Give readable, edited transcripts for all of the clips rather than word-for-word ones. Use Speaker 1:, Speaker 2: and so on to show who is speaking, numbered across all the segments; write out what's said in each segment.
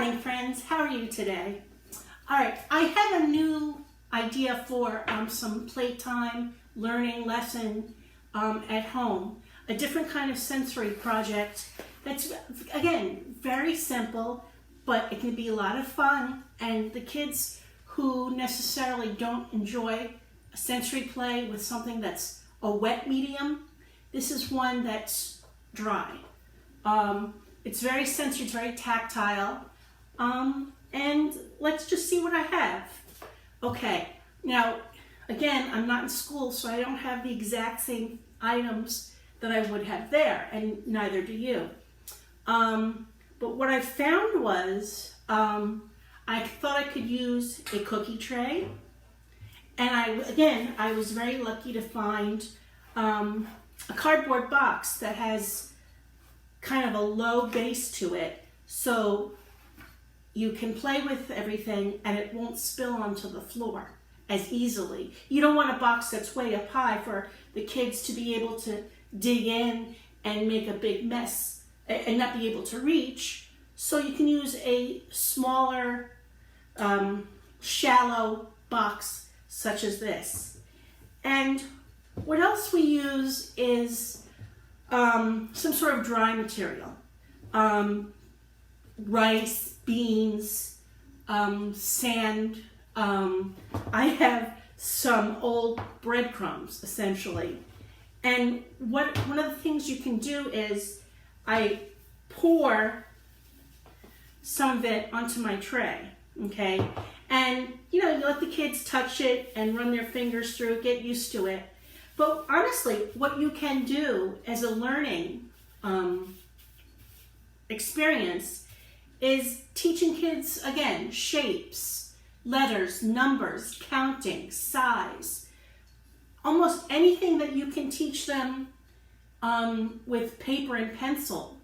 Speaker 1: morning, friends. How are you today? All right, I have a new idea for some playtime learning lesson at home. A different kind of sensory project that's, again, very simple, but it can be a lot of fun. And the kids who necessarily don't enjoy a sensory play with something that's a wet medium, this is one that's dry. It's very sensory, it's very tactile. And let's just see what I have. Okay, now, again, I'm not in school, so I don't have the exact same items that I would have there, and neither do you. But what I found was, I thought I could use a cookie tray. And I was very lucky to find a cardboard box that has kind of a low base to it, so you can play with everything and it won't spill onto the floor as easily. You don't want a box that's way up high for the kids to be able to dig in and make a big mess and not be able to reach. So you can use a smaller, shallow box such as this. And what else we use is some sort of dry material. Rice, beans, sand. I have some old breadcrumbs, essentially. And one of the things you can do is I pour some of it onto my tray, okay? And, you let the kids touch it and run their fingers through it, get used to it. But honestly, what you can do as a learning experience is teaching kids, again, shapes, letters, numbers, counting, size. Almost anything that you can teach them with paper and pencil,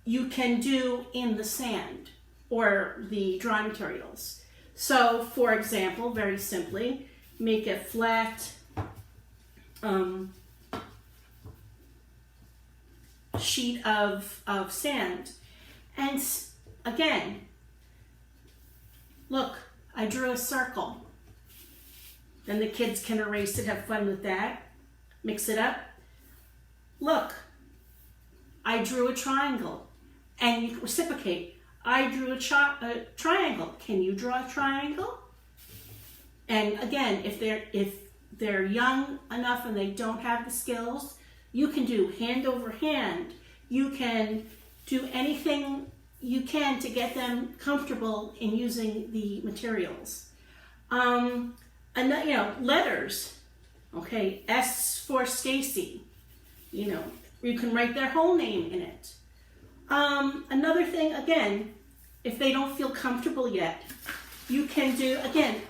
Speaker 1: you can do in the sand or the dry materials. So, for example, very simply, make a flat sheet of sand. And again, look, I drew a circle. Then the kids can erase it, have fun with that. Mix it up. Look, I drew a triangle. And you can reciprocate. I drew a triangle. Can you draw a triangle? And again, if they're young enough and they don't have the skills, you can do hand over hand. You can do anything you can to get them comfortable in using the materials. And letters. Okay, S for Stacy. You can write their whole name in it. Another thing, again, if they don't feel comfortable yet, you can do, again,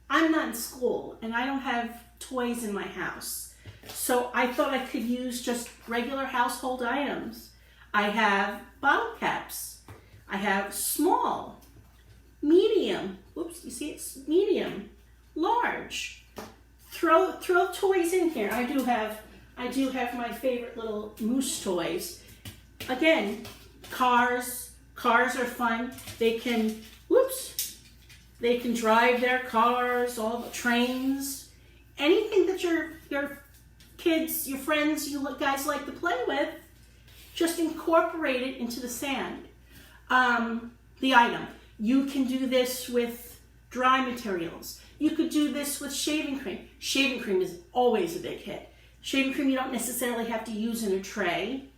Speaker 1: I'm not in school and I don't have toys in my house. So I thought I could use just regular household items. I have bottle caps. I have small, medium, oops, you see it's medium, large. Throw toys in here. I do have my favorite little moose toys. Again, cars are fun. They can drive their cars, all the trains, anything that your kids, your friends, you guys like to play with, just incorporate it into the sand. The item. You can do this with dry materials. You could do this with shaving cream. Shaving cream is always a big hit. Shaving cream you don't necessarily have to use in a tray.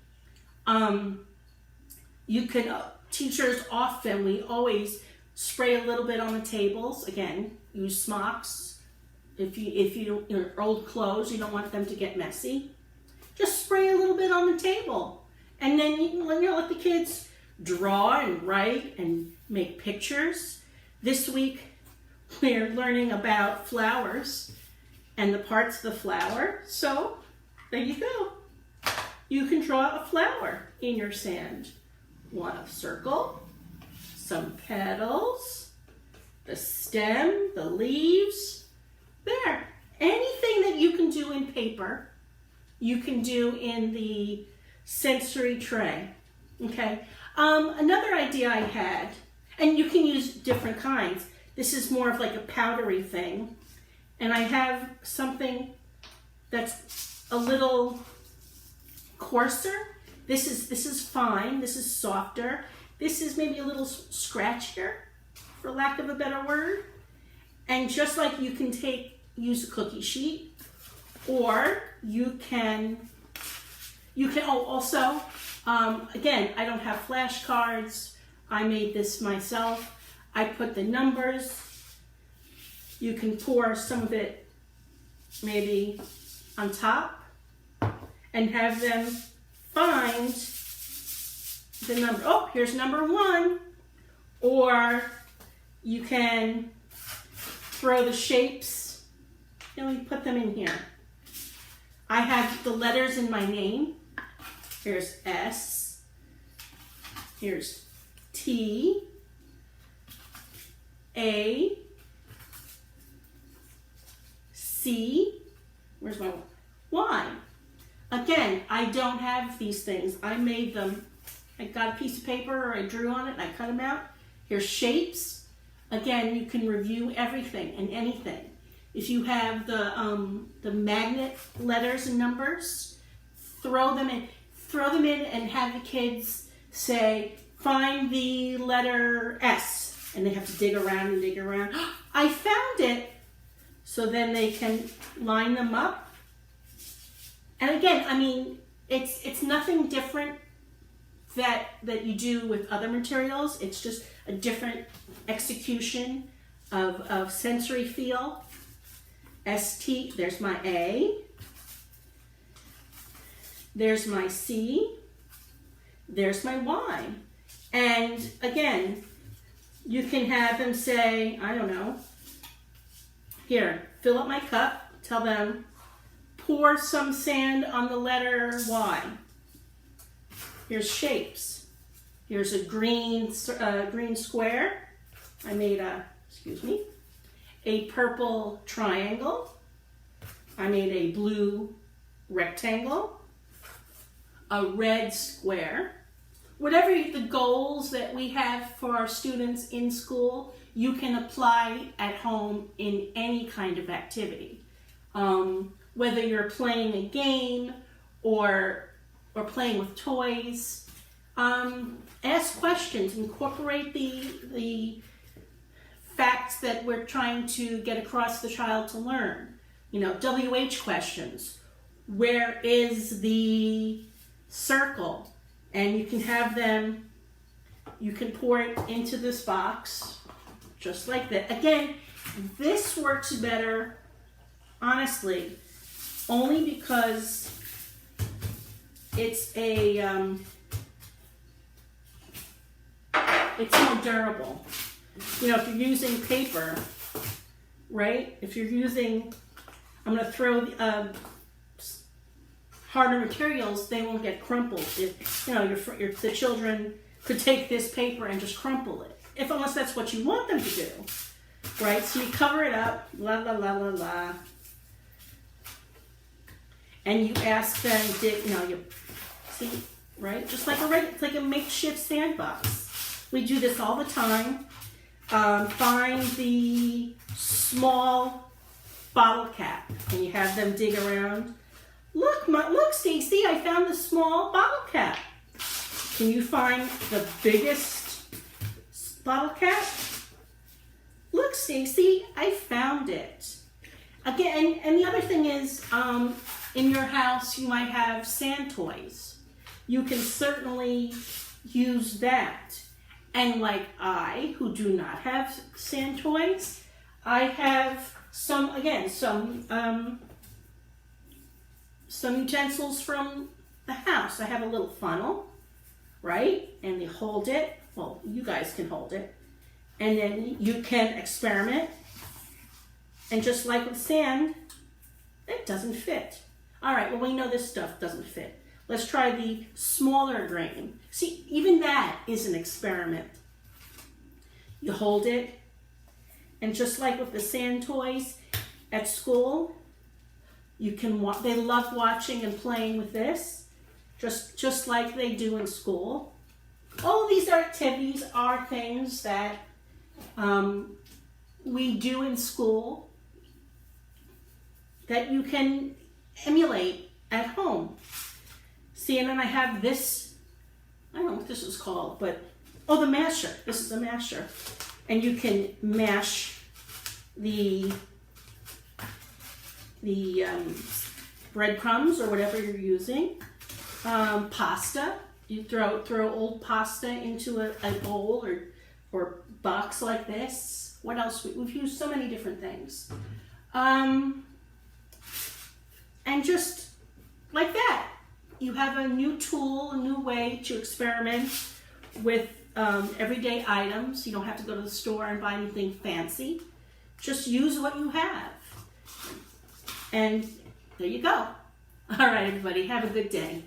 Speaker 1: You can, teachers often, we always spray a little bit on the tables. Again, use smocks. If you old clothes, you don't want them to get messy. Just spray a little bit on the table. And then you let the kids draw and write and make pictures. This week, we're learning about flowers and the parts of the flower. So, there you go. You can draw a flower in your sand. Want a circle, some petals, the stem, the leaves. There. Anything that you can do in paper, you can do in the sensory tray. Okay. Another idea I had, And you can use different kinds. This is more of like a powdery thing. And I have something that's a little coarser. This is fine. This is softer. This is maybe a little scratchier, for lack of a better word. And just like you can use a cookie sheet, or you can also, again, I don't have flashcards. I made this myself. I put the numbers. You can pour some of it maybe on top and have them find the number. Oh, here's number 1. Or you can throw the shapes, and you put them in here. I have the letters in my name. Here's S. Here's T. A. C. Where's my Y? Again, I don't have these things. I made them. I got a piece of paper, or I drew on it, and I cut them out. Here's shapes. Again, you can review everything and anything. If you have the magnet letters and numbers, throw them in and have the kids say, find the letter S. And they have to dig around and dig around. I found it. So then they can line them up. And again, I mean, it's nothing different that you do with other materials. It's just a different execution of sensory feel. ST, there's my A. There's my C. There's my Y. And again, you can have them say, I don't know, here, fill up my cup. Tell them, pour some sand on the letter Y. Here's shapes. Here's a green square. I made a purple triangle. I made a blue rectangle. A red square. Whatever the goals that we have for our students in school, you can apply at home in any kind of activity. Whether you're playing a game or playing with toys, ask questions, incorporate the facts that we're trying to get across the child to learn. You know, WH questions. Where is the circle? And you can have them, you can pour it into this box, just like that. Again, this works better, honestly, only because it's more durable. You know, if you're using paper, right? If you're using, I'm going to throw harder materials, they won't get crumpled. The children could take this paper and just crumple it, unless that's what you want them to do, right? So you cover it up, la la la la la, and you ask them, you see, right? Just like a makeshift sandbox. We do this all the time. Find the small bottle cap, and you have them dig around. Look, Stacy, I found the small bottle cap. Can you find the biggest bottle cap? Look, Stacy, I found it. Again, and the other thing is, in your house, you might have sand toys. You can certainly use that. And like who do not have sand toys, I have some utensils from the house. I have a little funnel, right? And they hold it. Well, you guys can hold it. And then you can experiment. And just like with sand, it doesn't fit. All right, well, we know this stuff doesn't fit. Let's try the smaller grain. See, even that is an experiment. You hold it, and just like with the sand toys at school, you can they love watching and playing with this, just like they do in school. All of these these activities are things that we do in school that you can emulate at home. See, and then I have this, I don't know what this is called, but, oh, the masher. This is a masher. And you can mash the breadcrumbs or whatever you're using. Pasta. You throw old pasta into a bowl or box like this. What else? We've used so many different things. And just like that, you have a new tool, a new way to experiment with everyday items. You don't have to go to the store and buy anything fancy. Just use what you have. And there you go. All right, everybody, have a good day.